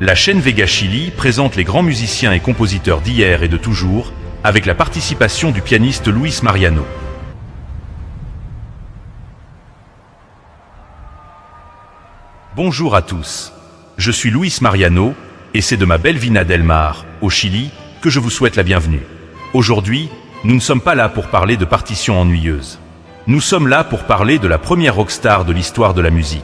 La chaîne Vega Chili présente les grands musiciens et compositeurs d'hier et de toujours, avec la participation du pianiste Luis Mariano. Bonjour à tous, je suis Luis Mariano, et c'est de ma belle Vina del Mar, au Chili, que je vous souhaite la bienvenue. Aujourd'hui, nous ne sommes pas là pour parler de partitions ennuyeuses. Nous sommes là pour parler de la première rockstar de l'histoire de la musique.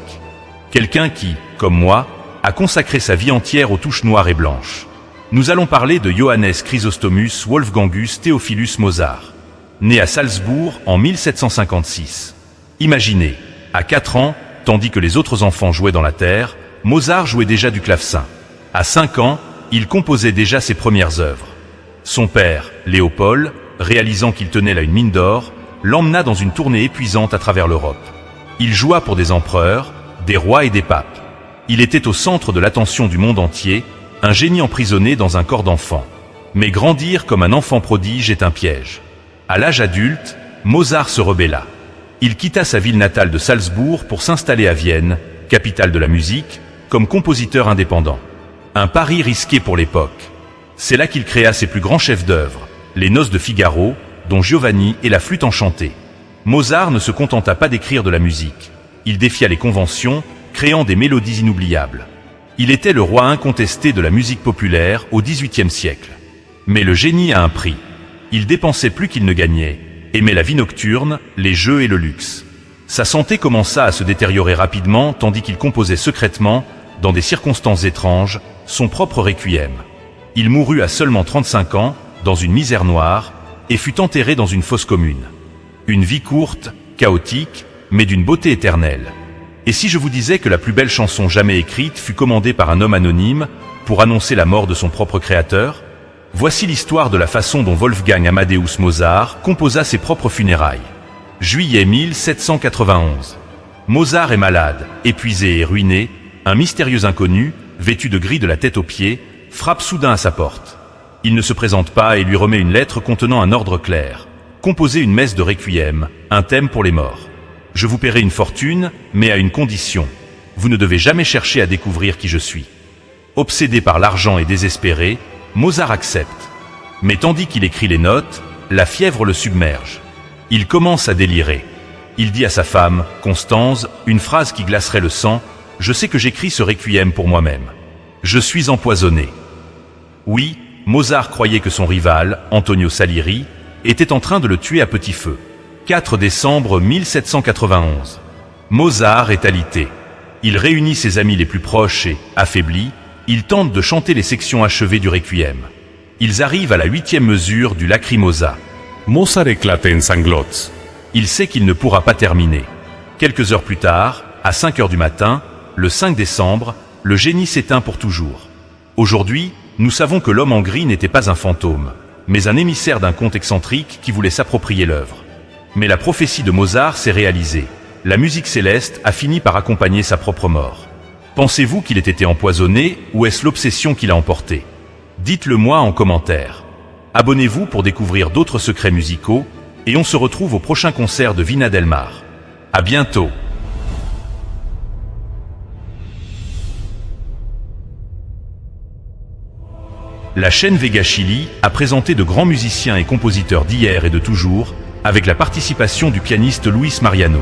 Quelqu'un qui, comme moi, a consacré sa vie entière aux touches noires et blanches. Nous allons parler de Johannes Chrysostomus Wolfgangus Theophilus Mozart, né à Salzbourg en 1756. Imaginez, à 4 ans, tandis que les autres enfants jouaient dans la terre, Mozart jouait déjà du clavecin. À 5 ans, il composait déjà ses premières œuvres. Son père, Léopold, réalisant qu'il tenait là une mine d'or, l'emmena dans une tournée épuisante à travers l'Europe. Il joua pour des empereurs, des rois et des papes. Il était au centre de l'attention du monde entier, un génie emprisonné dans un corps d'enfant. Mais grandir comme un enfant prodige est un piège. À l'âge adulte, Mozart se rebella. Il quitta sa ville natale de Salzbourg pour s'installer à Vienne, capitale de la musique, comme compositeur indépendant. Un pari risqué pour l'époque. C'est là qu'il créa ses plus grands chefs-d'œuvre, les Noces de Figaro, Don Giovanni et la Flûte enchantée. Mozart ne se contenta pas d'écrire de la musique. Il défia les conventions, créant des mélodies inoubliables. Il était le roi incontesté de la musique populaire au XVIIIe siècle. Mais le génie a un prix. Il dépensait plus qu'il ne gagnait, aimait la vie nocturne, les jeux et le luxe. Sa santé commença à se détériorer rapidement tandis qu'il composait secrètement, dans des circonstances étranges, son propre requiem. Il mourut à seulement 35 ans, dans une misère noire, et fut enterré dans une fosse commune. Une vie courte, chaotique, mais d'une beauté éternelle. Et si je vous disais que la plus belle chanson jamais écrite fut commandée par un homme anonyme pour annoncer la mort de son propre créateur? Voici l'histoire de la façon dont Wolfgang Amadeus Mozart composa ses propres funérailles. Juillet 1791. Mozart est malade, épuisé et ruiné. Un mystérieux inconnu, vêtu de gris de la tête aux pieds, frappe soudain à sa porte. Il ne se présente pas et lui remet une lettre contenant un ordre clair. Composez une messe de requiem, un thème pour les morts. Je vous paierai une fortune, mais à une condition. Vous ne devez jamais chercher à découvrir qui je suis. Obsédé par l'argent et désespéré, Mozart accepte. Mais tandis qu'il écrit les notes, la fièvre le submerge. Il commence à délirer. Il dit à sa femme, Constance, une phrase qui glacerait le sang, « Je sais que j'écris ce requiem pour moi-même. Je suis empoisonné. » Oui, Mozart croyait que son rival, Antonio Salieri, était en train de le tuer à petit feu. 4 décembre 1791. Mozart est alité. Il réunit ses amis les plus proches et, affaibli, il tente de chanter les sections achevées du requiem. Ils arrivent à la 8e mesure du Lacrimosa. Mozart éclate en sanglots. Il sait qu'il ne pourra pas terminer. Quelques heures plus tard, à 5 heures du matin, le 5 décembre, le génie s'éteint pour toujours. Aujourd'hui, nous savons que l'homme en gris n'était pas un fantôme, mais un émissaire d'un conte excentrique qui voulait s'approprier l'œuvre. Mais la prophétie de Mozart s'est réalisée. La musique céleste a fini par accompagner sa propre mort. Pensez-vous qu'il ait été empoisonné ou est-ce l'obsession qui l'a emporté? Dites-le moi en commentaire. Abonnez-vous pour découvrir d'autres secrets musicaux et on se retrouve au prochain concert de Vina del Mar. À bientôt. La chaîne Vega Chili a présenté de grands musiciens et compositeurs d'hier et de toujours, avec la participation du pianiste Luis Mariano.